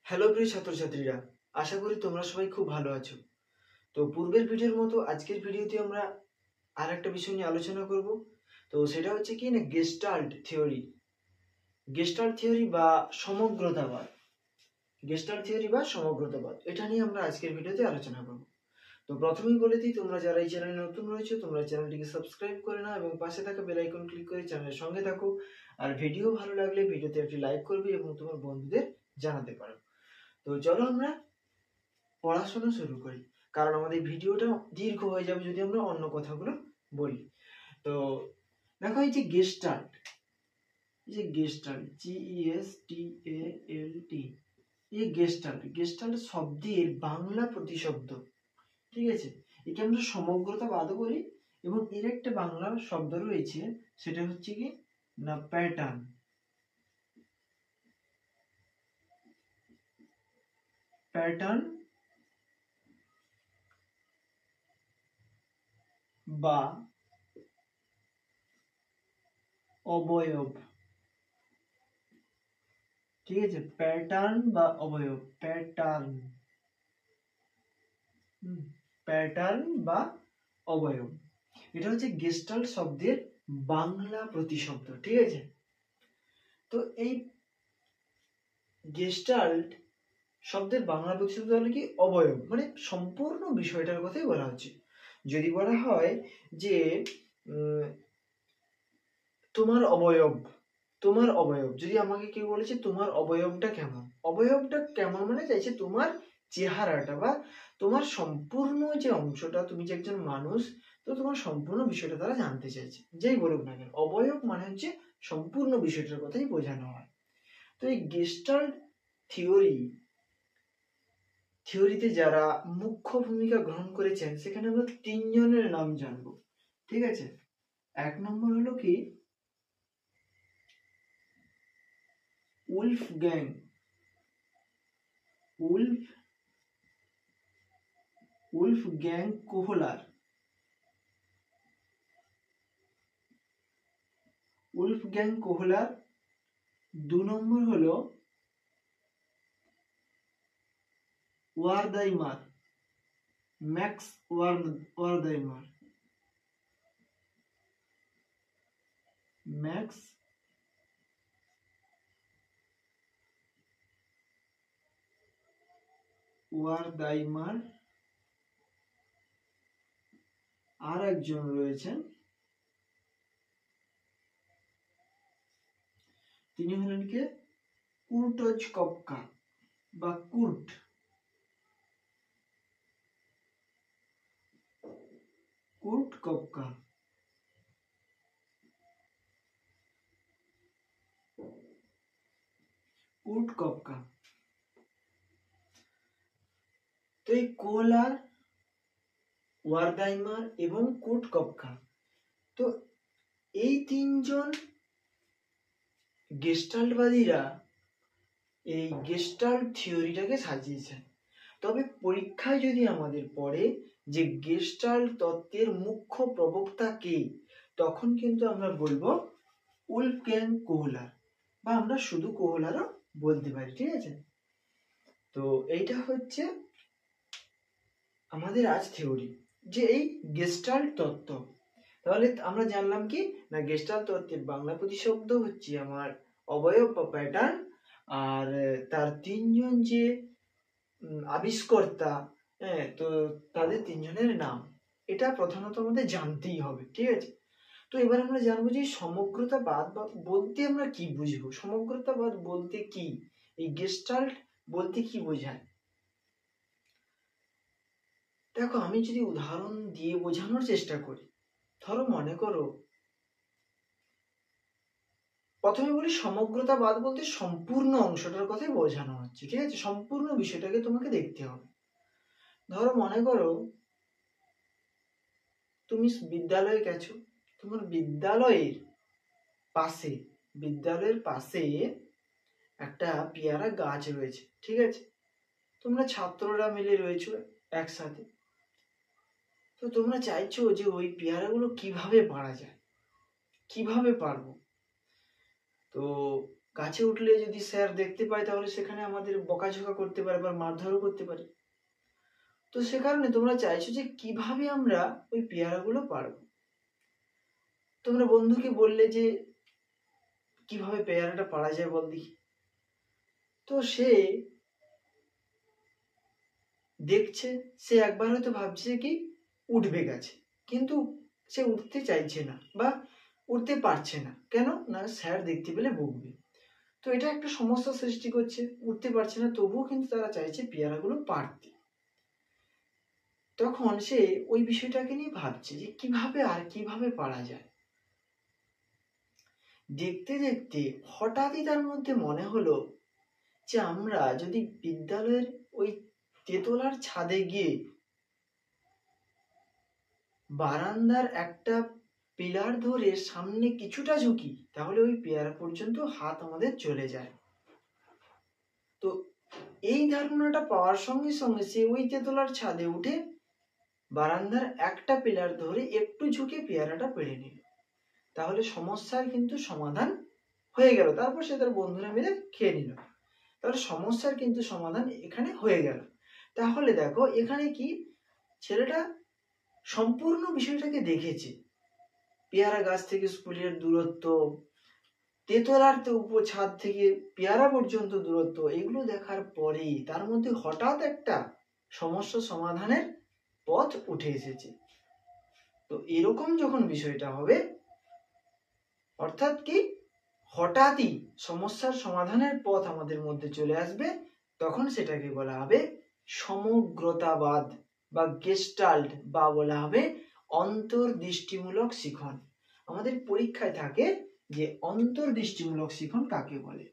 Hello প্রিয় ছাত্রছাত্রীরা, আশা করি তোমরা সবাই খুব ভালো আছো। তো পূর্বের ভিডিওর মতো আজকের ভিডিওতে আমরা আর একটা বিষয় নিয়ে আলোচনা করব। তো সেটা হচ্ছে কি না, গেস্টাল্ট থিওরি। গেস্টাল্ট থিওরি বা সমগ্রতাবাদ। গেস্টাল্ট থিওরি বা সমগ্রতাবাদ, এটা নিয়ে আমরা আজকের ভিডিওতে আলোচনা করব। তো প্রথমেই বলে দিই, তোমরা যারা এই চ্যানেলে নতুন রয়েছে তোমরা চ্যানেলটিকে সাবস্ক্রাইব করে নাও এবং পাশে থাকা বেল আইকন ক্লিক করে চ্যানেলের সঙ্গে থাকো। আর ভিডিও ভালো লাগলে ভিডিওতে একটি লাইক করবে এবং তোমার বন্ধুদের জানাতে পারো। তো চলো আমরা পড়াশোনা শুরু করি, কারণ আমাদের ভিডিওটা দীর্ঘ হয়ে যাবে যদি আমরা অন্য কথাগুলো বলি। তো দেখো, এই যে গেস্টাল্ট, GESTALT, এই গেস্টাল্ট শব্দের বাংলা প্রতিশব্দ, ঠিক আছে। একে আমরা সমগ্রতাবাদ বলি এবং এর একটা বাংলা শব্দ রয়েছে, সেটা হচ্ছে কি না প্যাটার্ন। প্যাটার্ন বা অবয়ব, ঠিক আছে। প্যাটার্ন বা অবয়ব, প্যাটার্ন বা অবয়ব, এটা হচ্ছে গেস্টাল্ট শব্দের বাংলা প্রতিশব্দ, ঠিক আছে। তো এই গেস্টাল্ট শব্দের বাংলা প্রতিশব্দ হলো কি অবয়ব, মানে সম্পূর্ণ বিষয়টার কথাই বলা হচ্ছে। যদি বলা হয় যে তোমার অবয়ব, যদি আমাকে কেউ বলেছে তোমার অবয়বটা কেমন, অবয়বটা কেমন মানে চাইছে তোমার চেহারাটা বা তোমার সম্পূর্ণ যে অংশটা, তুমি যে একজন মানুষ, তো তোমার সম্পূর্ণ বিষয়টা তারা জানতে চাইছে, যেই বলুক না কেন। অবয়ব মানে হচ্ছে সম্পূর্ণ বিষয়টার কথাই বোঝানো হয়। তো এই গেস্টাল্ট থিওরিতে যারা মুখ্য ভূমিকা গ্রহণ করেছেন, সেখানে আমরা তিনজনের নাম জানবো, ঠিক আছে। এক নম্বর হলো কি উলফগ্যাং কোহলার। দু নম্বর হলো ওয়ারদাইমার, ম্যাক্স ওয়ারদাইমার। আর একজন রয়েছেন, তিনি হলেন কে কুর্টজকপকা বা কুর্ট কপকা। তো এই কোহলার, ওয়ারদাইমার এবং কুর্ট কপকা, তো এই তিনজন গেস্টাল্টবাদীরা এই গেস্টাল্ট থিওরিটাকে সাজিয়েছেন। তবে পরীক্ষায় যদি আমাদের পড়ে যে গেস্টাল্ট তত্ত্বের মুখ্য প্রবক্তা কে, তখন কিন্তু আমরা বলবো উলফগ্যাং কোহলার, বা আমরা শুধু কোহলারও বলতে পারি, ঠিক আছে। তো এইটা হচ্ছে আমাদের আজ থিওরি, যে এই গেস্টাল্ট তত্ত্ব। তাহলে আমরা জানলাম কি না, গেস্টাল্ট তত্ত্বের বাংলা প্রতিশব্দ হচ্ছে আমার অবয়ব বা প্যাটার্ন, আর তার তিনজন যে আবিষ্কর্তা, হ্যাঁ, তো তাদের তিনজনের নাম, এটা প্রধানত আমাদের জানতেই হবে, ঠিক আছে। তো এবার আমরা জানবো যে সমগ্রতাবাদ বলতে আমরা কি বুঝবো, সমগ্রতাবাদ বলতে কি, এই গেস্টাল্ট বলতে কি বোঝায়। দেখো, আমি যদি উদাহরণ দিয়ে বোঝানোর চেষ্টা করি, ধরো মনে করো, প্রথমে বলি সমগ্রতাবাদ বলতে সম্পূর্ণ অংশটার কথাই বোঝানো হচ্ছে, ঠিক আছে। সম্পূর্ণ বিষয়টাকে তোমাকে দেখতে হবে। ধরো মনে করো তুমি বিদ্যালয়ে গেছো, তোমার বিদ্যালয়ের পাশে একটা পেয়ারা গাছ রয়েছে, ঠিক আছে। তোমরা ছাত্ররা মিলে রয়েছো একসাথে, তো তোমরা চাইছো যে ওই পেয়ারাগুলো কিভাবে পাড়া যায়, কিভাবে পারবো। তো গাছে উঠলে যদি স্যার দেখতে পায় তাহলে সেখানে আমাদের বকাঝকা করতে পারে বা মারধরও করতে পারে। তো সে কারণে তোমরা চাইছো যে কিভাবে আমরা ওই পেয়ারাগুলো পারবো। তোমরা বন্ধুকে বললে যে কিভাবে পেয়ারাটা পারা যায় বল দেখি। তো সে দেখছে, সে একবার হয়তো ভাবছে কি উঠবে গাছে, কিন্তু সে উঠতে চাইছে না বা উঠতে পারছে না। কেন না, স্যার দেখতে পেলে বকবে। তো এটা একটা সমস্যা সৃষ্টি করছে, উঠতে পারছে না, তবুও কিন্তু তারা চাইছে পেয়ারাগুলো পারতে। তখন সে ওই বিষয়টাকে নিয়ে ভাবছে যে কিভাবে পারা যায়। দেখতে দেখতে হঠাৎই তার মধ্যে মনে হলো যে আমরা যদি বিদ্যালয়ের ওই তেতলার ছাদে গিয়ে বারান্দার একটা পিলার ধরে সামনে কিছুটা ঝুঁকি, তাহলে ওই পেয়ারা পর্যন্ত হাত আমাদের চলে যায়। তো এই ধারণাটা পাওয়ার সঙ্গে সঙ্গে সে ওই তেতলার ছাদে উঠে বারান্দার একটা পিলার ধরে একটু ঝুঁকে পেয়ারাটা পেড়ে নিল। তাহলে সমস্যার কিন্তু সমাধান হয়ে গেল। তারপর সে তার বন্ধুরা মিলে খেয়ে নিল। তাহলে সমস্যার কিন্তু সমাধান এখানে হয়ে গেল। তাহলে দেখো এখানে কি ছেলেটা সম্পূর্ণ বিষয়টাকে দেখেছে। পেয়ারা গাছ থেকে স্কুলের দূরত্ব, তেতলার উপর ছাদ থেকে পেয়ারা পর্যন্ত দূরত্ব, এগুলো দেখার পরেই তার মধ্যে হঠাৎ একটা সমস্যা সমাধানের পথ উঠে এসেছে। তো এরকম যখন বিষয়টা হবে, অর্থাৎ কি হঠাৎই সমস্যার সমাধানের পথ আমাদের মধ্যে চলে আসবে, তখন সেটাকে বলা হবে সমগ্রতাবাদ বা গেস্টাল্ট, বা বলা হবে অন্তর্দৃষ্টিমূলক শিখন। আমাদের পরীক্ষায় থাকে যে অন্তর্দৃষ্টিমূলক শিখন কাকে বলে।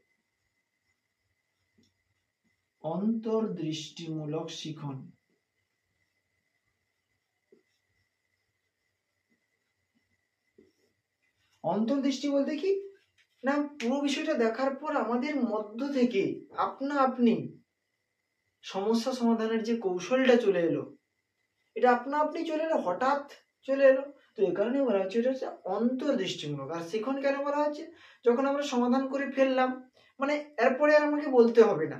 অন্তর্দৃষ্টিমূলক শিখন, অন্তর্দৃষ্টি বলতে কি না, পুরো বিষয়টা দেখার পর আমাদের মধ্য থেকে আপনা আপনি সমস্যা সমাধানের যে কৌশলটা চলে এলো, এটা আপনা আপনি চলে এলো, হঠাৎ চলে এলো। তো এই কারণে বলা হচ্ছে এটা হচ্ছে অন্তর্দৃষ্টিমূলক। আর শিখন কেন বলা হচ্ছে, যখন আমরা সমাধান করে ফেললাম, মানে এরপরে আর আমাকে বলতে হবে না,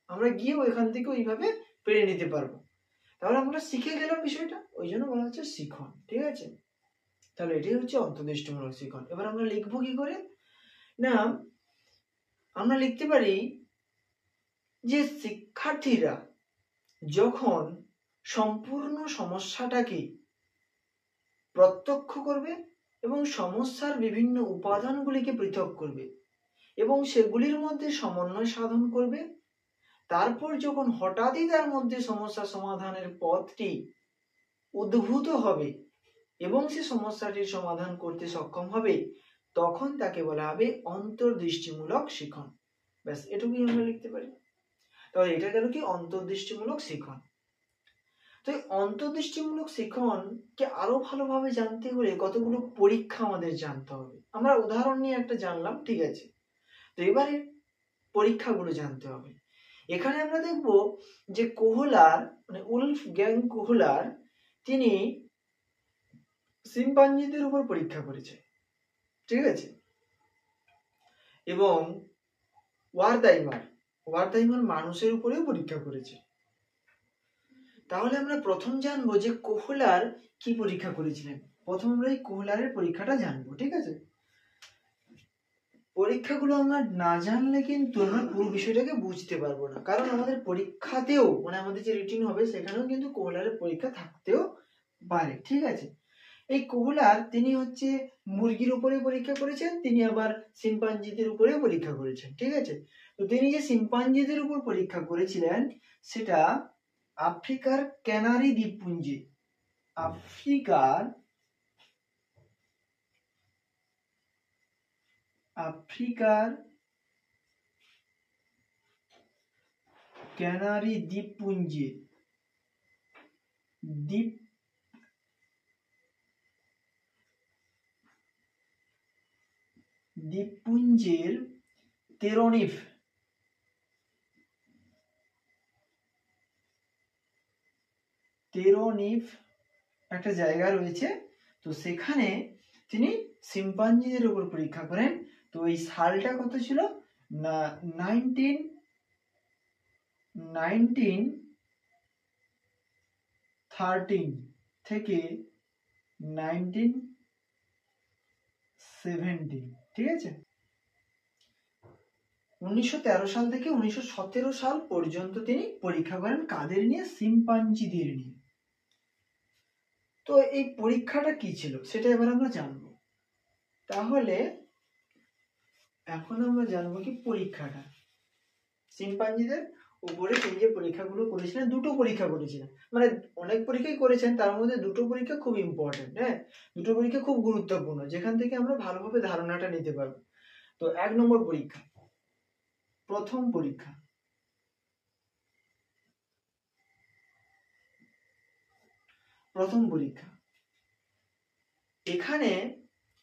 আমরা গিয়ে ওইখান থেকে ওইভাবে পেরে নিতে পারবো, তাহলে আমরা শিখে গেলাম বিষয়টা, ওই জন্য বলা হচ্ছে শিখন। ঠিক আছে, তাহলে এটাই হচ্ছে অন্তর্দৃষ্টিমূলক শিখন। এবার আমরা লিখবো কি করে না, আমরা লিখতে পারি যে শিক্ষার্থীরা যখন সম্পূর্ণ সমস্যাটাকে প্রত্যক্ষ করবে এবং সমস্যার বিভিন্ন উপাদানগুলিকে পৃথক করবে এবং সেগুলির মধ্যে সমন্বয় সাধন করবে, তারপর যখন হঠাৎই তার মধ্যে সমস্যা সমাধানের পথটি উদ্ভূত হবে এবং সে সমস্যাটির সমাধান করতে সক্ষম হবে, তখন তাকে বলা হবে অন্তর্দৃষ্টিমূলক শিখন। ব্যাস, এটুকুই আমরা লিখতে পারি। তাহলে এটা গেল কি অন্তর্দৃষ্টিমূলক শিখন। তো এই অন্তর্দৃষ্টিমূলক শিখনকে আরো ভালোভাবে জানতে হলে কতগুলো পরীক্ষা আমাদের জানতে হবে। আমরা উদাহরণ নিয়ে একটা জানলাম, ঠিক আছে, তো এবারে পরীক্ষাগুলো জানতে হবে। এখানে আমরা দেখব যে কোহলার মানে উলফ গ্যাং কোহলার তিনি শিম্পাঞ্জিদের উপর পরীক্ষা করেছে, ঠিক আছে, এবং ওয়ারদাইমার মানুষের উপরেও পরীক্ষা করেছে। তাহলে আমরা প্রথম জানবো যে কোহলার কি পরীক্ষা করেছিলেন। প্রথম আমরা এই কোহলারের পরীক্ষাটা জানবো, ঠিক আছে। পরীক্ষাগুলো আমরা না জানলে কিন্তু আমরা পুরো বিষয়টাকে বুঝতে পারবো না, কারণ আমাদের পরীক্ষাতেও মানে আমাদের যে রিটিন হবে সেখানেও কিন্তু কোহলারের পরীক্ষা থাকতেও পারে, ঠিক আছে। এই কোহলার তিনি হচ্ছে মুরগির উপরে পরীক্ষা করেছেন, তিনি আবার শিম্পাঞ্জিদের উপরেও পরীক্ষা করেছেন, ঠিক আছে। তো তিনি যে শিম্পাঞ্জিদের উপর পরীক্ষা করেছিলেন সেটা আফ্রিকার ক্যানারি দ্বীপপুঞ্জে, আফ্রিকার ক্যানারি দ্বীপপুঞ্জে দ্বীপপুঞ্জের তেরোনিফ একটা জায়গা রয়েছে, তো সেখানে তিনি শিম্পাঞ্জিদের উপর পরীক্ষা করেন। তো এই সালটা কত ছিল না 1913 থেকে 1917, ঠিক আছে। 1913 সাল থেকে 1917 সাল পর্যন্ত তিনি পরীক্ষা করেন কাদের নিয়ে? শিম্পাঞ্জিদের নিয়ে। তো এই পরীক্ষাটা কি ছিল সেটা এবার আমরা জানবো। তাহলে এখন আমরা জানবো কি পরীক্ষাটা। শিম্পাঞ্জিদের উপরে তিনি যে পরীক্ষাগুলো করেছিলেন, দুটো পরীক্ষা করেছিলেন, মানে অনেক পরীক্ষাই করেছেন, তার মধ্যে দুটো পরীক্ষা খুব ইম্পর্টেন্ট। হ্যাঁ, দুটো পরীক্ষা খুব গুরুত্বপূর্ণ, যেখান থেকে আমরা ভালোভাবে ধারণাটা নিতে পারবো। তো 1 নম্বর পরীক্ষা, প্রথম পরীক্ষা। প্রথম পরীক্ষা এখানে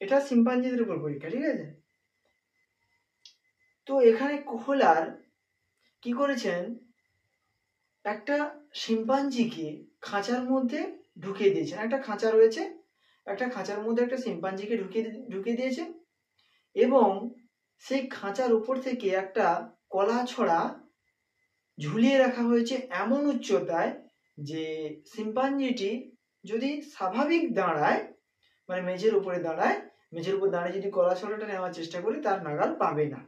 এটা শিম্পাঞ্জিদের উপর পরীক্ষা, ঠিক আছে। তো এখানে কোহলার কি করেছেন, একটা শিম্পাঞ্জিকে খাঁচার মধ্যে ঢুকিয়ে দিয়েছেন। একটা খাঁচা রয়েছে, একটা খাঁচার মধ্যে একটা শিম্পাঞ্জিকে ঢুকিয়ে দিয়েছে এবং সেই খাঁচার উপর থেকে একটা কলা ছড়া ঝুলিয়ে রাখা হয়েছে এমন উচ্চতায় যে শিম্পাঞ্জিটি যদি স্বাভাবিক দাঁড়ায়, মানে মেঝের উপরে দাঁড়ায়, মেঝের উপর দাঁড়িয়ে যদি কলা ছড়াটা নেওয়ার চেষ্টা করি তার নাগাল পাবে না।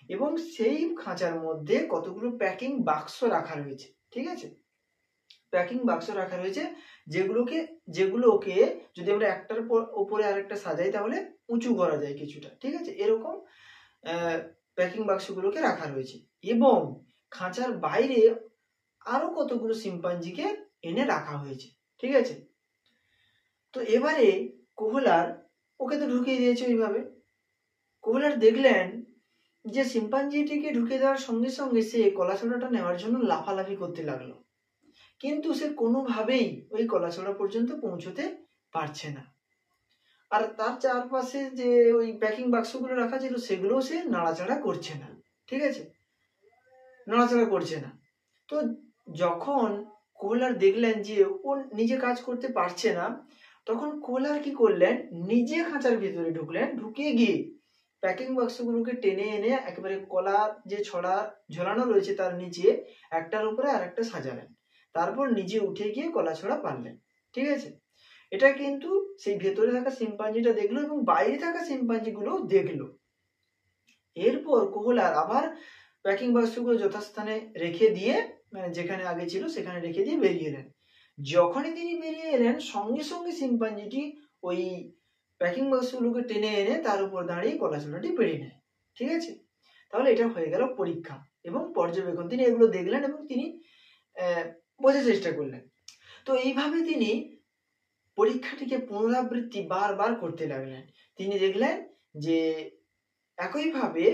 এবং সেই খাঁচার মধ্যে কতগুলো প্যাকিং বাক্স রাখা রয়েছে, ঠিক আছে। প্যাকিং বাক্স রাখা রয়েছে যেগুলোকে যদি আমরা একটার উপরে আরেকটা সাজাই তাহলে উঁচু করা যায় কিছুটা, ঠিক আছে। এরকম প্যাকিং বাক্সগুলোকে রাখা রয়েছে এবং খাঁচার বাইরে আরো কতগুলো শিম্পাঞ্জিকে এনে রাখা হয়েছে, ঠিক আছে। তো এবারে কোহলার ওকে তো ঢুকিয়ে দিয়েছে ওইভাবে। কোহলার দেখলেন যে শিম্পাঞ্জিটিকে ঢুকে দেওয়ার সঙ্গে সঙ্গে সে কলাছড়াটা নেওয়ার জন্য লাফালাফি করতে লাগলো, কিন্তু সে কোনোভাবেই ওই কলাছড়া পর্যন্ত পৌঁছতে পারছে না। আর তার চারপাশে যে ওই প্যাকিং বাক্সগুলো রাখা ছিল সেগুলোও সে নাড়াচাড়া করছে না, ঠিক আছে, নাড়াচাড়া করছে না। তো যখন কোহলার দেখলেন যে ও নিজে কাজ করতে পারছে না, তখন কোহলার কি করলেন, নিজে খাঁচার ভিতরে ঢুকলেন, ঢুকে গিয়ে প্যাকিং বাক্সগুলোকে টেনে এনে একেবারে কলার যে ছড়া ঝোলানো রয়েছে তার নিচে একটার উপরে আর একটা সাজালেন, তারপর নিজে উঠে গিয়ে কলা ছড়া পারলেন, ঠিক আছে। এটা কিন্তু সেই ভেতরে থাকা শিম্পাঞ্জিটা দেখলো এবং বাইরে থাকা শিম্পাঞ্জিগুলো দেখলো। এরপর কোহলার আবার প্যাকিং বাক্সগুলো যথাস্থানে রেখে দিয়ে, মানে যেখানে আগে ছিল সেখানে রেখে দিয়ে বেরিয়ে এলেন। যখনই তিনি বেরিয়ে এলেন সঙ্গে সঙ্গে শিম্পাঞ্জিটি ওই প্যাকিং বাক্সগুলোকে টেনে এনে তার উপর দাঁড়িয়ে কলাছড়াটি পেড়ে নেয়, ঠিক আছে। তাহলে এটা হয়ে গেল পরীক্ষা এবং পর্যবেক্ষণ। তিনি এগুলো দেখলেন এবং তিনি বোঝার চেষ্টা করলেন। তো এইভাবে তিনি পরীক্ষাটিকে পুনরাবৃত্তি বারবার করতে লাগলেন। তিনি দেখলেন যে একইভাবে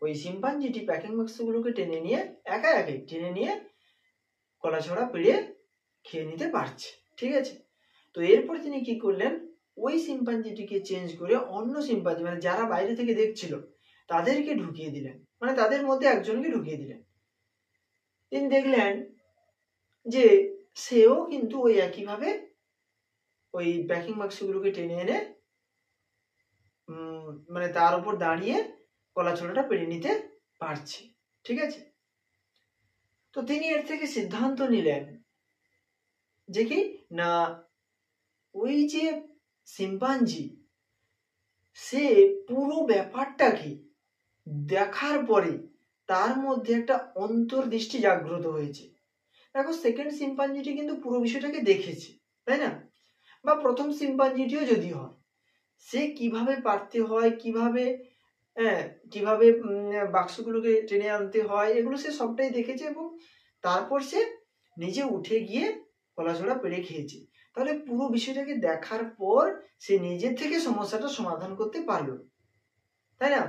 ওই শিম্পাঞ্জিটি প্যাকিং বাক্সগুলোকে টেনে নিয়ে একা একাই টেনে নিয়ে কলাছড়া পেড়ে খেয়ে নিতে পারছে, ঠিক আছে। তো এরপর তিনি কি করলেন, ওই শিম্পাঞ্জিটিকে চেঞ্জ করে অন্য শিম্পাঞ্জি, মানে যারা বাইরে থেকে দেখছিল তাদেরকে ঢুকিয়ে দিলেন, মানে তাদের মধ্যে একজনকে ঢুকিয়ে দিলেন। তিনি দেখলেন যে সেও কিন্তু ওই একইভাবে ওই প্যাকিং বাক্সগুলোকে টেনে এনে মানে তার উপর দাঁড়িয়ে কলাছড়াটা পেরে নিতে পারছে, ঠিক আছে। তো তিনি এর থেকে সিদ্ধান্ত নিলেন যে কি না, ওই যে শিম্পাঞ্জি সে পুরো ব্যাপারটাকে দেখার পরে তার মধ্যে একটা অন্তর্দৃষ্টি জাগ্রত হয়েছে। দেখো, সেকেন্ড শিম্পাঞ্জিটি কিন্তু পুরো বিষয়টাকে দেখেছে, তাই না? বা প্রথম শিম্পাঞ্জিটিও যদি হয়, সে কিভাবে পারতে হয়, কিভাবে কিভাবে বাক্সগুলোকে টেনে আনতে হয়, এগুলো সে সবটাই দেখেছে এবং তারপর সে নিজে উঠে গিয়ে কলাছড়া পেড়ে খেয়েছে। তাহলে পুরো বিষয়টাকে দেখার পর সে নিজের থেকে সমস্যাটা সমাধান করতে পারলো, তাই না?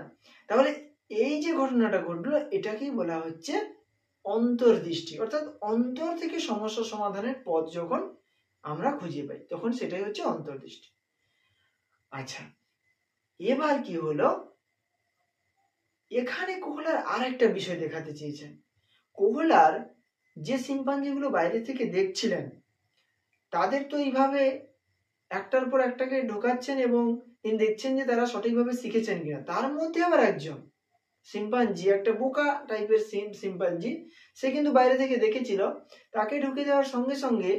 তাহলে এই যে ঘটনাটা ঘটলো এটাকেই বলা হচ্ছে অন্তর্দৃষ্টি, অর্থাৎ অন্তর থেকে সমস্যা সমাধানের পথ যখন আমরা খুঁজে পাই তখন সেটাই হচ্ছে অন্তর্দৃষ্টি। আচ্ছা, এবার কি হলো, এখানে কোহলার আর একটা বিষয় দেখাতে চেয়েছেন। কোহলার যে শিম্পাঞ্জিগুলো বাইরে থেকে দেখছিলেন তাদের তো এইভাবে একটার পর একটাকে ঢোকাচ্ছেন এবং তিনি দেখছেন যে তারা সঠিকভাবে শিখেছেন কিনা। তার মধ্যে আবার একজন সিম্পাঞ্জি, একটা বোকা টাইপের সিম্পাঞ্জি, সে কিন্তু বাইরে থেকে দেখেছিল, তাকে ঢুকে দেওয়ার সঙ্গে সঙ্গে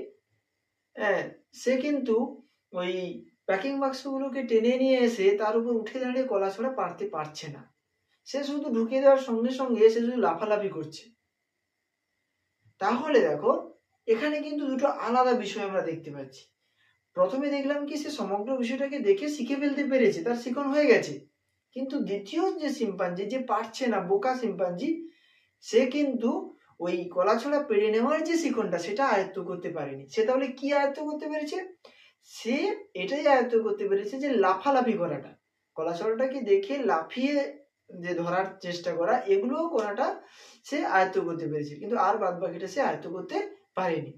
সে কিন্তু ওই প্যাকিং বাক্সগুলোকে টেনে নিয়ে এসে তার উপর উঠে দাঁড়িয়ে কলাছড়া পারতে পারছে না। সে শুধু ঢুকে দেওয়ার সঙ্গে সঙ্গে সে শুধু লাফালাফি করছে। তাহলে দেখো এখানে কিন্তু দুটো আলাদা বিষয় আমরা দেখতে পাচ্ছি। প্রথমে দেখলাম কি সে সমগ্র বিষয়টাকে দেখে শিখে ফেলতে পেরেছে, তার শিখন হয়ে গেছে। কিন্তু দ্বিতীয় যে সিম্পাঞ্জি, যে পারছে না, বোকা সিম্পাঞ্জি, সে কিন্তু ওই কলাছড়া পেরে নেওয়ার যে শিখনটা সেটা আয়ত্ত করতে পারেনি। সে তাহলে কি আয়ত্ত করতে পেরেছে? সে এটাই আয়ত্ত করতে পেরেছে যে লাফালাফি করাটা, কলাছড়াটাকে দেখে লাফিয়ে যে ধরার চেষ্টা করা, এগুলো করাটা সে আয়ত্ত করতে পেরেছে, কিন্তু আর বাদ বাকিটা সে আয়ত্ত করতে পারেনি।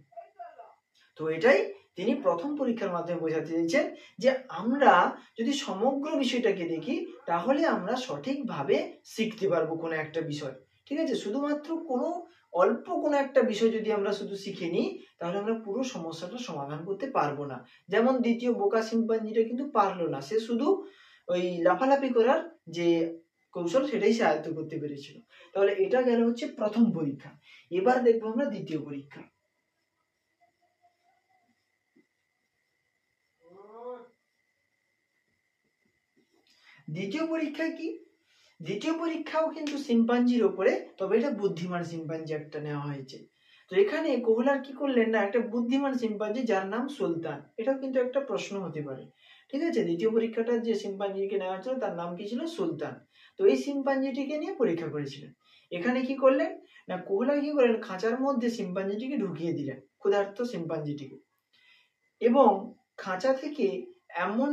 তো এটাই তিনি প্রথম পরীক্ষার মাধ্যমে বোঝাতে চেয়েছেন যে আমরা যদি সমগ্র বিষয়টাকে দেখি তাহলে আমরা সঠিকভাবে শিখতে পারবো কোনো একটা বিষয়। ঠিক আছে, শুধুমাত্র কোনো অল্প কোনো একটা বিষয় যদি আমরা শুধু শিখে নিই তাহলে আমরা পুরো সমস্যাটা সমাধান করতে পারবো না। যেমন দ্বিতীয় বোকা সিম্পাঞ্জিটা কিন্তু পারলো না, সে শুধু ওই লাফালাফি করার যে কৌশল সেটাই সে আয়ত্ত করতে পেরেছিল। তাহলে এটা গেল হচ্ছে প্রথম পরীক্ষা। এবার দেখবো আমরা দ্বিতীয় পরীক্ষা। দ্বিতীয় পরীক্ষা কি? দ্বিতীয় পরীক্ষাও কিন্তু সিম্পাঞ্জির ওপরে, তবে এটা বুদ্ধিমান সিম্পাঞ্জি একটা নেওয়া হয়েছে। তো এখানে কোহলার কি করলেন না, একটা বুদ্ধিমান সিম্পাঞ্জি যার নাম সুলতান, এটাও কিন্তু একটা প্রশ্ন হতে পারে। ঠিক আছে, দ্বিতীয় পরীক্ষাটা যে সিম্পাঞ্জিকে নেওয়া হয়েছিল তার নাম কি ছিল? সুলতান। তো এই সিম্পাঞ্জিটিকে নিয়ে পরীক্ষা করেছিলেন। এখানে কি করলেন না, কোহলা কি করলেন, খাঁচার মধ্যে সিম্পাঞ্জিটিকে ঢুকিয়ে দিলেন, ক্ষুধার্ত সিম্পাঞ্জিটিকে, এবং খাঁচা থেকে এমন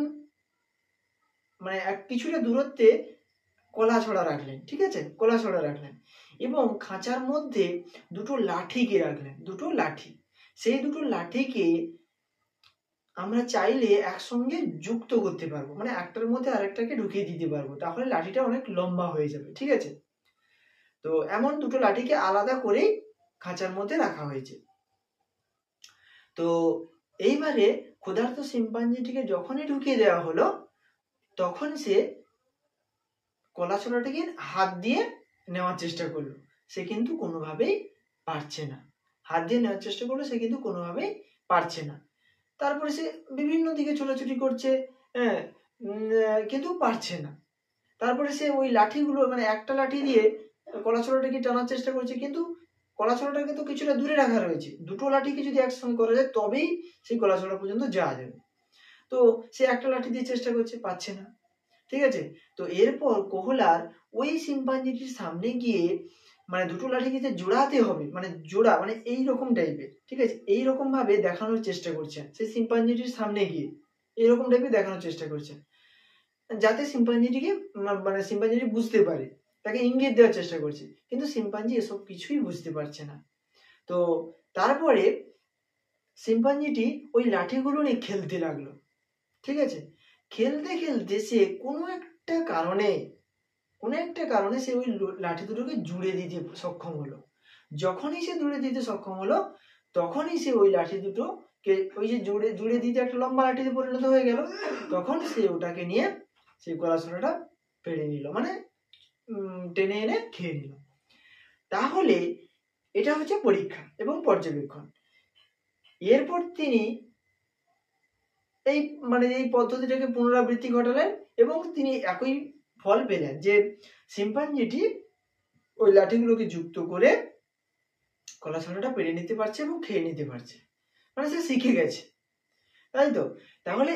মানে কিছুটা দূরত্বে কলাছড়া রাখলেন। ঠিক আছে, কলাছড়া রাখলেন এবং খাঁচার মধ্যে দুটো লাঠিকে রাখলেন, দুটো লাঠি। সেই দুটো লাঠিকে আমরা চাইলে একসঙ্গে যুক্ত করতে পারবো, মানে একটার মধ্যে আরেকটাকে ঢুকিয়ে দিতে পারবো, তাহলে লাঠিটা অনেক লম্বা হয়ে যাবে। ঠিক আছে, তো এমন দুটো লাঠিকে আলাদা করেই খাঁচার মধ্যে রাখা হয়েছে। তো এইবারে ক্ষুধার্ত সিম্পাঞ্জিটিকে যখনই ঢুকিয়ে দেওয়া হলো তখন সে কলাছড়াটাকে হাত দিয়ে নেওয়ার চেষ্টা করলো, সে কিন্তু কোনোভাবেই পারছে না। হাত দিয়ে নেওয়ার চেষ্টা করলো, সে কিন্তু কোনোভাবেই পারছে না। তারপরে সে বিভিন্ন দিকে ছোটাছুটি করছে, কিন্তু পারছে না। তারপরে সে ওই লাঠিগুলো, মানে একটা লাঠি দিয়ে কলাছড়াটাকে টানার চেষ্টা করছে, কিন্তু কলাছড়াটাকে তো কিছুটা দূরে রাখা রয়েছে, দুটো লাঠিকে যদি একসঙ্গে করা যায় তবেই সেই কলাছড়া পর্যন্ত যাওয়া যাবে। তো সে একটা লাঠি দিয়ে চেষ্টা করছে, পাচ্ছে না। ঠিক আছে, তো এরপর কোহলার ওই সিম্পাঞ্জিটির সামনে গিয়ে, মানে দুটো লাঠিকে জোড়াতে হবে, মানে জোড়া, মানে এইরকম টাইপের, ঠিক আছে, এইরকম ভাবে দেখানোর চেষ্টা করছেন সেই সিম্পাঞ্জিটির সামনে গিয়ে, এইরকম টাইপের দেখানোর চেষ্টা করছেন যাতে সিম্পাঞ্জিটিকে, মানে সিম্পাঞ্জিটি বুঝতে পারে, তাকে ইঙ্গিত দেওয়ার চেষ্টা করছে, কিন্তু সিম্পাঞ্জি এসব কিছুই বুঝতে পারছে না। তো তারপরে সিম্পাঞ্জিটি ওই লাঠিগুলো নিয়ে খেলতে লাগলো। ঠিক আছে, খেলতে খেলতে সে কোনো একটা কারণে সে ওই লাঠি দুটোকে জুড়ে দিতে সক্ষম হলো। যখনই সে জুড়ে দিতে সক্ষম হলো তখনই সে ওই লাঠি দুটোকে, ওই যে জুড়ে দিতে একটা লম্বা লাঠিতে পরিণত হয়ে গেল, তখন সে ওটাকে নিয়ে সেই কলাছড়াটা পেড়ে নিল, মানে টেনে এনে খেয়ে নিল। তাহলে এটা হচ্ছে পরীক্ষা এবং পর্যবেক্ষণ। এরপর তিনি এই পদ্ধতিটাকে পুনরাবৃত্তি ঘটালেন এবং তিনি একই ফল পেলেন যে সিম্পাঞ্জিটি ওই লাঠিগুলোকে যুক্ত করে কলাছড়াটা পেরে নিতে পারছে এবং খেয়ে নিতে পারছে, মানে সে শিখে গেছে, তাই তো? তাহলে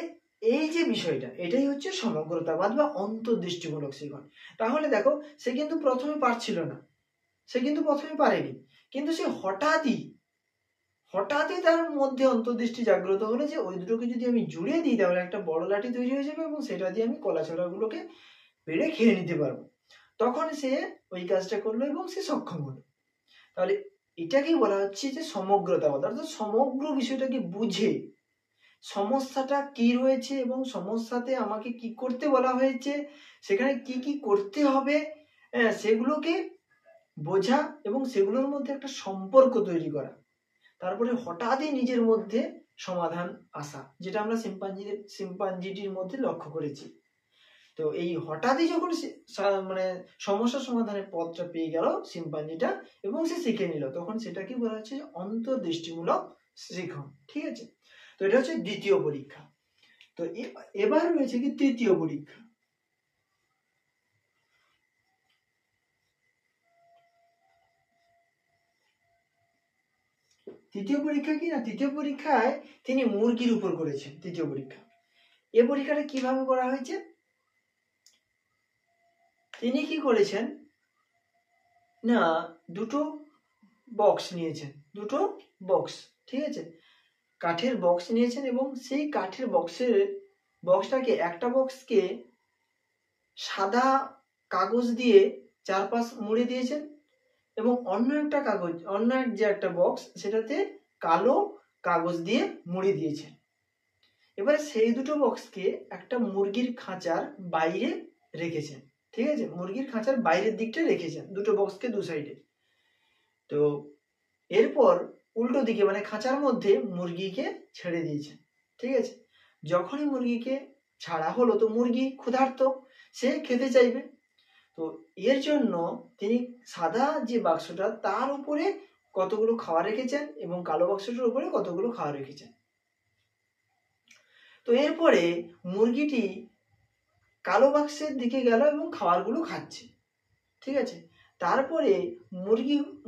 এই যে বিষয়টা, এটাই হচ্ছে সমগ্রতাবাদ বা অন্তর্দৃষ্টিমূলক শিখন। তাহলে দেখো, সে কিন্তু প্রথমে পারছিল না, সে কিন্তু প্রথমে পারেনি, কিন্তু সে হঠাৎই তার মধ্যে অন্তর্দৃষ্টি জাগ্রত হলো যে ওই দুটোকে যদি আমি জুড়ে দিই তাহলে একটা বড় লাঠি তৈরি হয়ে যাবে এবং সেটা দিয়ে আমি কলাছড়াগুলোকে পেড়ে খেয়ে নিতে পারবো। তখন সে ওই কাজটা করলো এবং সে সক্ষম হলো। তাহলে এটাকেই বলা হচ্ছে যে সমগ্রতাবাদ, অর্থাৎ সমগ্র বিষয়টাকে বুঝে সমস্যাটা কি রয়েছে এবং সমস্যাতে আমাকে কি করতে বলা হয়েছে, সেখানে কি কি করতে হবে, সেগুলোকে বোঝা এবং সেগুলোর মধ্যে একটা সম্পর্ক তৈরি করা, তারপরে হঠাৎই নিজের মধ্যে সমাধান আসা, যেটা আমরা সিম্পাঞ্জিটির মধ্যে লক্ষ্য করেছি। তো এই হঠাৎই যখন মানে সমস্যার সমাধানের পথটা পেয়ে গেল শিম্পাঞ্জিটা এবং সে শিখে নিল, তখন সেটাকে বলা হচ্ছে অন্তর্দৃষ্টিমূলক শিখন। ঠিক আছে, তো এটা হচ্ছে দ্বিতীয় পরীক্ষা। তো এবার রয়েছে কি তৃতীয় পরীক্ষা। তৃতীয় পরীক্ষা কি না, তৃতীয় পরীক্ষায় তিনি মুরগির উপর করেছেন। তৃতীয় পরীক্ষা, এ পরীক্ষাটা কিভাবে করা হয়েছে, তিনি কি করেছেন না, দুটো বক্স নিয়েছেন, দুটো বক্স, ঠিক আছে, কাঠের বক্স নিয়েছেন এবং সেই কাঠের বক্সটাকে একটা বক্সকে সাদা কাগজ দিয়ে চারপাশ মুড়ে দিয়েছেন এবং অন্য একটা বক্স সেটাতে কালো কাগজ দিয়ে মুড়ে দিয়েছেন। এবার সেই দুটো বক্সকে একটা মুরগির খাঁচার বাইরে রেখেছেন। ঠিক আছে, মুরগির খাঁচার বাইরের দিকটা রেখেছেন দুটো বক্সকে দু সাইডে। তো এরপর উল্টো দিকে মানে খাঁচার মধ্যে মুরগিকে ছেড়ে দিয়েছেন। ঠিক আছে, যখনই মুরগিকে ছাড়া হলো তো মুরগি ক্ষুধার্ত, সে খেতে চাইবে। তো এর জন্য তিনি সাদা যে বাক্সটা তার উপরে কতগুলো খাওয়া রেখেছেন এবং কালো বাক্সটার উপরে কতগুলো খাওয়া রেখেছেন। তো এরপরে মুরগিটি কালো বাক্সের দিকে গেল এবং খাবারগুলো খাচ্ছে। ঠিক আছে, তারপরে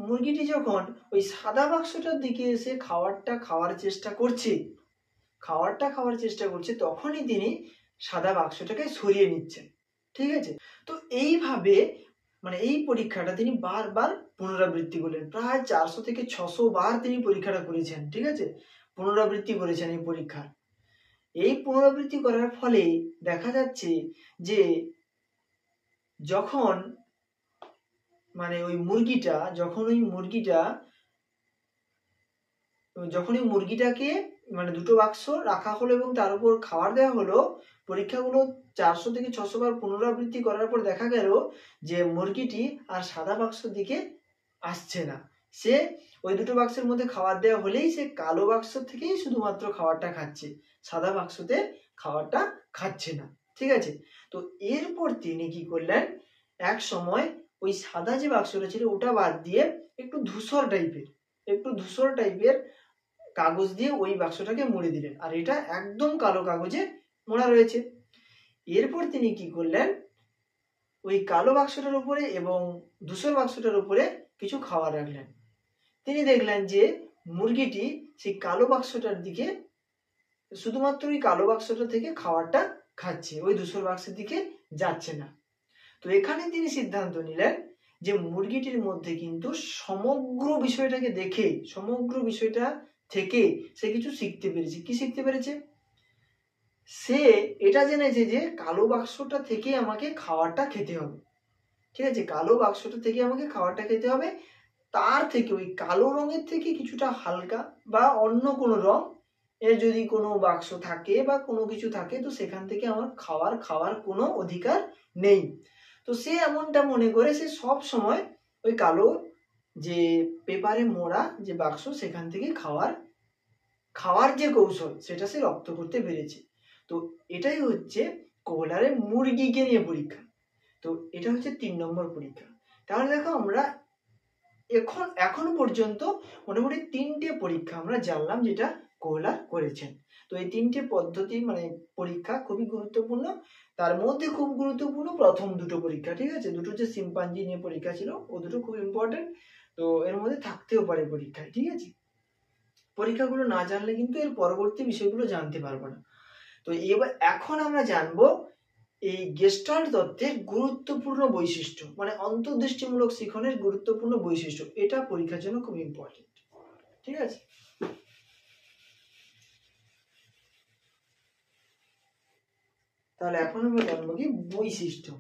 মুরগিটি যখন ওই সাদা বাক্সটার দিকে এসে খাওয়ার চেষ্টা করছে, তখনই তিনি সাদা বাক্সটাকে সরিয়ে নিচ্ছেন। ঠিক আছে, তো এইভাবে মানে এই পরীক্ষাটা তিনি বারবার পুনরাবৃত্তি করলেন। প্রায় 400 থেকে 600 বার তিনি পরীক্ষাটা করেছেন। ঠিক আছে, পুনরাবৃত্তি করেছেন এই পরীক্ষার। এই পুনরাবৃত্তি করার ফলে দেখা যাচ্ছে যে যখন মানে ওই মুরগিটাকে মানে দুটো বাক্স রাখা হলো এবং তার উপর খাবার দেওয়া হলো, পরীক্ষাগুলো 400 থেকে 600 বার পুনরাবৃত্তি করার পর দেখা গেল যে মুরগিটি আর সাদা বাক্সের দিকে আসছে না। সে ওই দুটো বাক্সের মধ্যে খাবার দেওয়া হলেই সে কালো বাক্স থেকেই শুধুমাত্র খাবারটা খাচ্ছে, সাদা বাক্সতে খাবারটা খাচ্ছে না। ঠিক আছে, তো এরপর তিনি কি করলেন, এক সময় ওই সাদা যে বাক্সটা ছিল ওটা বাদ দিয়ে একটু ধূসর টাইপের কাগজ দিয়ে ওই বাক্সটাকে মুড়ে দিলেন, আর এটা একদম কালো কাগজে মোড়া রয়েছে। এরপর তিনি কি করলেন, ওই কালো বাক্সটার উপরে এবং ধূসর বাক্সটার উপরে কিছু খাবার রাখলেন। তিনি দেখলেন যে মুরগিটি সেই কালো বাক্সটার দিকে শুধুমাত্র ওই কালো বাক্সটা থেকে খাবারটা খাচ্ছে, ওই ধূসর বাক্সের দিকে যাচ্ছে না। তো এখানে তিনি সিদ্ধান্ত নিলেন যে মুরগিটির মধ্যে কিন্তু সমগ্র বিষয়টা থেকে সে কিছু শিখতে পেরেছে। কি শিখতে পেরেছে? সে এটা জেনেছে যে কালো বাক্সটা থেকে আমাকে খাবারটা খেতে হবে। ঠিক আছে, কালো বাক্সটা থেকে আমাকে খাবারটা খেতে হবে, তার থেকে ওই কালো রঙের থেকে কিছুটা হালকা বা অন্য কোনো রং এর যদি কোনো বাক্স থাকে বা কোনো কিছু থাকে তো সেখান থেকে আমার খাওয়ার কোনো অধিকার নেই। তো সে এমনটা মনে করে সে সব সময় ওই কালো যে পেপারে মোড়া যে বাক্স সেখান থেকে খাওয়ার যে কৌশল সেটা সে রপ্ত করতে পেরেছে। তো এটাই হচ্ছে কোহলারের মুরগিকে নিয়ে পরীক্ষা। তো এটা হচ্ছে 3 নম্বর পরীক্ষা। তাহলে দেখো আমরা এখন পর্যন্ত মোটামুটি 3টে পরীক্ষা আমরা জানলাম যেটা কোহলার করেছেন। তো এই 3টে পদ্ধতি মানে পরীক্ষা খুবই গুরুত্বপূর্ণ। তার মধ্যে খুব গুরুত্বপূর্ণ প্রথম দুটো পরীক্ষা। ঠিক আছে, দুটো যে শিম্পাঞ্জি নিয়ে পরীক্ষা ছিল ও দুটো খুব ইম্পর্টেন্ট। তো এর মধ্যে থাকতেও পারে পরীক্ষায়। ঠিক আছে, পরীক্ষাগুলো না জানলে কিন্তু এর পরবর্তী বিষয়গুলো জানতে পারবো না। তো এখন আমরা জানবো এই গেস্টাল্ট তত্ত্বের গুরুত্বপূর্ণ বৈশিষ্ট্য, মানে অন্তর্দৃষ্টিমূলক শিখনের গুরুত্বপূর্ণ বৈশিষ্ট্য। এটা পরীক্ষার জন্য খুব ইম্পর্টেন্ট। ঠিক আছে, তাহলে এখন আমরা জানবো কি বৈশিষ্ট্য।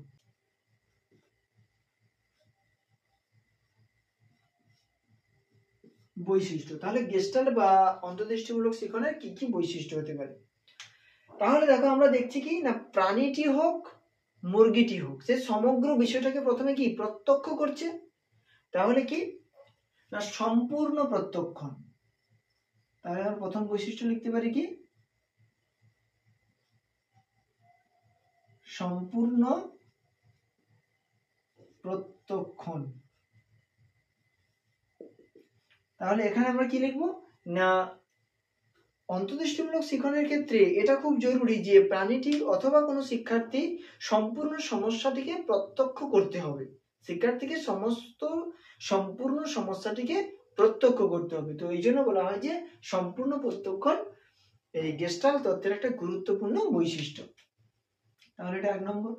তাহলে গেস্টাল্ট বা অন্তর্দৃষ্টিমূলক শিখনের কি কি বৈশিষ্ট্য হতে পারে। তাহলে দেখো আমরা দেখছি কি না, প্রাণীটি হোক মুরগিটি হোক সে সমগ্র বিষয়টাকে প্রথমে কি প্রত্যক্ষ করছে। তাহলে কি না, সম্পূর্ণ প্রত্যক্ষণ। তাহলে আমরা প্রথম বৈশিষ্ট্য লিখতে পারি কি সম্পূর্ণ প্রত্যক্ষণ। তাহলে এখানে আমরা কি লিখবো না, অন্তর্দৃষ্টিমূলক শিক্ষণের ক্ষেত্রে এটা খুব জরুরি যে প্রাণীটি অথবা কোনো শিক্ষার্থী সম্পূর্ণ সমস্যাটিকে প্রত্যক্ষ করতে হবে। শিক্ষার্থীকে সম্পূর্ণ সমস্যাটিকে প্রত্যক্ষ করতে হবে। তো এই জন্য বলা হয় যে সম্পূর্ণ প্রত্যক্ষণ এই গেস্টাল্ট তত্ত্বের একটা গুরুত্বপূর্ণ বৈশিষ্ট্য। তাহলে এটা 1 নম্বর।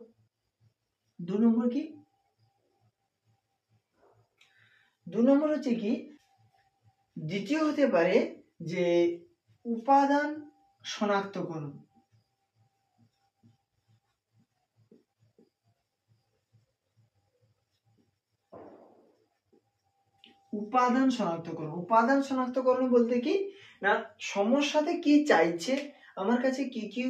2 নম্বর কি? 2 নম্বর হচ্ছে কি, দ্বিতীয় হতে পারে যে উপাদান শনাক্তকরণ। উপাদান শনাক্তকরণ। উপাদান শনাক্তকরণ বলতে কি না, সমস্যাতে কি চাইছে, আমার কাছে কি কি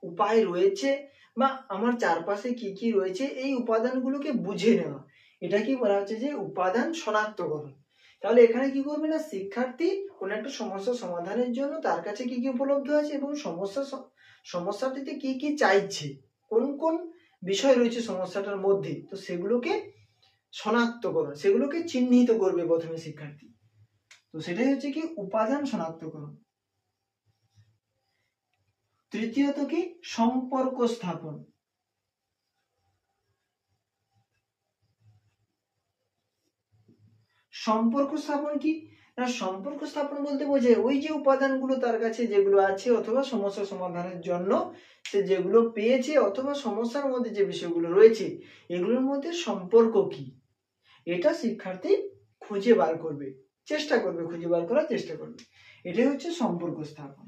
উপায় রয়েছে বা আমার চারপাশে কি কি রয়েছে, এই উপাদানগুলোকে বুঝে নেওয়া, এটা কি বলা হচ্ছে যে উপাদান শনাক্তকরণ। তাহলে এখানে কি করবে না, শিক্ষার্থী কোনো একটা সমস্যা সমাধানের জন্য তার কাছে কি কি উপলব্ধ আছে এবং সমস্যাটিতে কি কি চাইছে, কোন কোন বিষয় রয়েছে সমস্যাটার মধ্যে, তো সেগুলোকে শনাক্তকরণ, সেগুলোকে চিহ্নিত করবে প্রথমে শিক্ষার্থী। তো সেটাই হচ্ছে কি উপাদান শনাক্তকরণ। তৃতীয়ত কি সম্পর্ক স্থাপন। সম্পর্ক স্থাপন কি না, সম্পর্ক স্থাপন বলতে বোঝায় ওই যে উপাদানগুলো তার কাছে যেগুলো আছে অথবা সমস্যা সমাধানের জন্য সে যেগুলো পেয়েছে অথবা সমস্যার মধ্যে যে বিষয়গুলো রয়েছে এগুলোর মধ্যে সম্পর্ক কি, এটা শিক্ষার্থী খুঁজে বার করবে, চেষ্টা করবে, খুঁজে বার করার চেষ্টা করবে। এটাই হচ্ছে সম্পর্ক স্থাপন।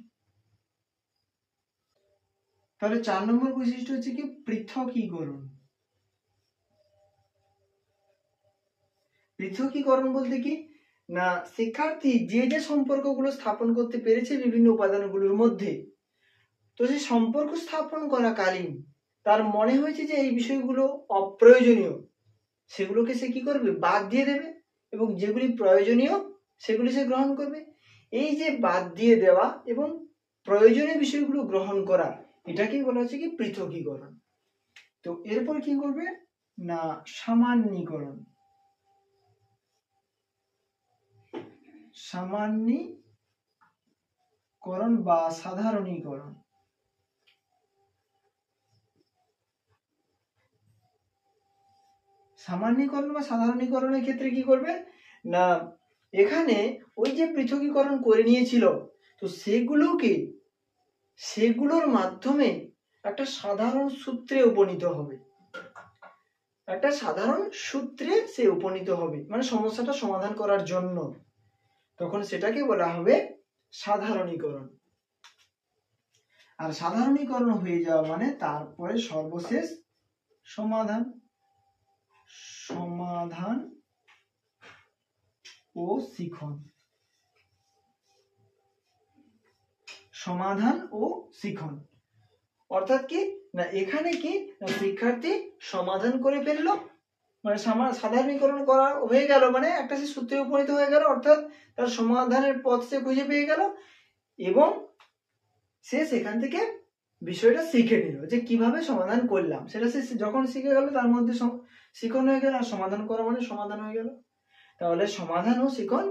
তাহলে 4 নম্বর বৈশিষ্ট্য হচ্ছে কি পৃথকীকরণ। পৃথকীকরণ বলতে কি না, শিক্ষার্থী যে যে সম্পর্কগুলো স্থাপন করতে পেরেছে বিভিন্ন উপাদানগুলোর মধ্যে, তো সেই সম্পর্ক স্থাপন করাকালীন তার মনে হয়েছে যে এই বিষয়গুলো অপ্রয়োজনীয়, সেগুলোকে সে কি করবে, বাদ দিয়ে দেবে, এবং যেগুলি প্রয়োজনীয় সেগুলি সে গ্রহণ করবে। এই যে বাদ দিয়ে দেওয়া এবং প্রয়োজনীয় বিষয়গুলো গ্রহণ করা, এটাকেই বলা হচ্ছে কি পৃথকীকরণ। তো এরপর কি করবে না, সামান্যীকরণ। সামান্যীকরণ বা সাধারণীকরণ। সামান্যীকরণ বা সাধারণীকরণের ক্ষেত্রে কি করবে না, এখানে ওই যে পৃথকীকরণ করে নিয়েছিল, তো সেগুলোর মাধ্যমে একটা সাধারণ সূত্রে উপনীত হবে, একটা সাধারণ সূত্রে সে উপনীত হবে, মানে সমস্যাটা সমাধান করার জন্য, তখন সেটাকে বলা হবে সাধারণীকরণ। আর সাধারণীকরণ হয়ে যাওয়া মানে তারপরে সর্বশেষ সমাধান ও শিখন। সমাধান ও শিখন অর্থাৎ কি না, এখানে কি না, শিক্ষার্থী সমাধান করে ফেললো, মানে সাধারণীকরণ করা হয়ে গেল, মানে একটা সে সূত্রে উপনীত হয়ে গেল, অর্থাৎ তার সমাধানের পথ সে খুঁজে পেয়ে গেল, এবং সে সেখান থেকে বিষয়টা শিখে নিল যে কিভাবে সমাধান করলাম, সেটা সে যখন শিখে গেল তার মধ্যে শিখন হয়ে গেল, আর সমাধান করা মানে সমাধান হয়ে গেল। তাহলে সমাধান ও শিখন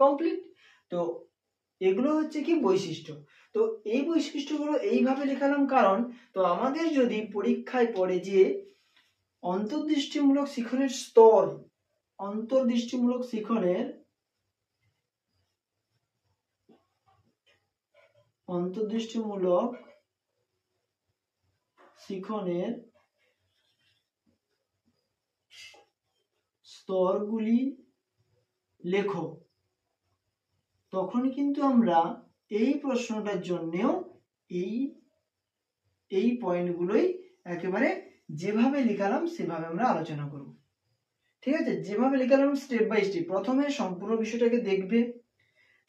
কমপ্লিট। তো এগুলো হচ্ছে কি বৈশিষ্ট্য। তো এই বৈশিষ্ট্যগুলো এইভাবে লেখালাম কারণ, তো আমাদের যদি পরীক্ষায় পড়ে যে অন্তর্দৃষ্টিমূলক শিখনের স্তর, অন্তর্দৃষ্টিমূলক শিখনের স্তরগুলি লেখো, তখন কিন্তু আমরা এই প্রশ্নটার জন্যেও এই পয়েন্টগুলোই একেবারে যেভাবে লিখালাম সেভাবে আমরা আলোচনা করব। ঠিক আছে, যেভাবে লিখালাম স্টেপ বাই স্টেপ, প্রথমে সম্পূর্ণ বিষয়টাকে দেখবে,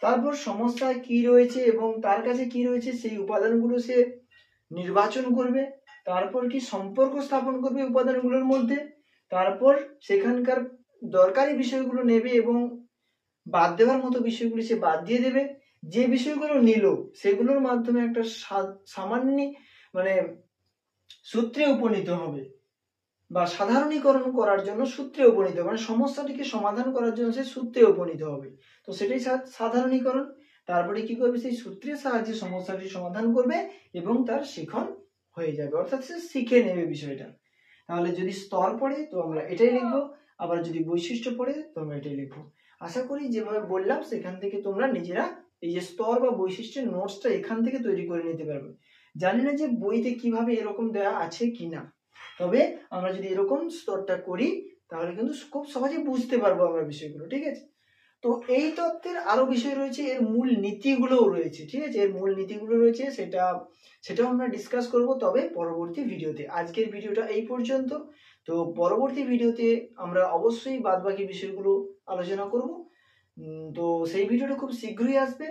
তারপর সমস্যায় কি রয়েছে এবং তার কাছে কি রয়েছে সেই উপাদানগুলো সে নির্বাচন করবে, তারপর কি সম্পর্ক স্থাপন করবে উপাদানগুলোর মধ্যে, তারপর সেখানকার দরকারি বিষয়গুলো নেবে এবং বাদ দেওয়ার মতো বিষয়গুলি সে বাদ দিয়ে দেবে, যে বিষয়গুলো নিল সেগুলোর মাধ্যমে একটা সূত্রে উপনীত হবে, বা সাধারণীকরণ করার জন্য সূত্রে উপনীত হবে, মানে সমস্যাটিকে সমাধান করার জন্য সে সূত্রে উপনীত হবে। তো সেটাই সাধারণীকরণ। তারপরে কি করবে, সেই সূত্রের সাহায্যে সমস্যাটি সমাধান করবে এবং তার শিখন হয়ে যাবে, অর্থাৎ সে শিখে নেবে বিষয়টা। তাহলে যদি স্তর পড়ে তো আমরা এটাই লিখবো, আবার যদি বৈশিষ্ট্য পড়ে তো আমরা এটাই লিখবো। আশা করি যেভাবে বললাম সেখান থেকে তোমরা নিজেরা এই যে স্তর বা বৈশিষ্ট্যের নোটসটা এখান থেকে তৈরি করে নিতে পারবে। জানি না যে বইতে কিভাবে এরকম দেওয়া আছে কিনা, তবে আমরা যদি এরকম স্তরটা করি তাহলে কিন্তু খুব সহজে বুঝতে পারবো আমরা বিষয়গুলো, ঠিক আছে। তো এই তত্ত্বের আরো বিষয় রয়েছে, এর মূল নীতিগুলোও রয়েছে, ঠিক আছে, এর মূল নীতিগুলো রয়েছে, সেটাও আমরা ডিসকাস করব, তবে পরবর্তী ভিডিওতে। আজকের ভিডিওটা এই পর্যন্ত। তো পরবর্তী ভিডিওতে আমরা অবশ্যই বাদবাকি বিষয়গুলো আলোচনা করব। তো সেই ভিডিওটা খুব শীঘ্রই আসবে।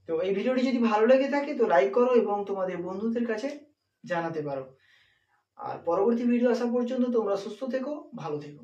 তো এই ভিডিওটি যদি ভালো লেগে থাকে তো লাইক করো এবং তোমাদের বন্ধুদের কাছে জানাতে পারো। আর পরবর্তী ভিডিও আসা পর্যন্ত তোমরা সুস্থ থেকো, ভালো থেকো।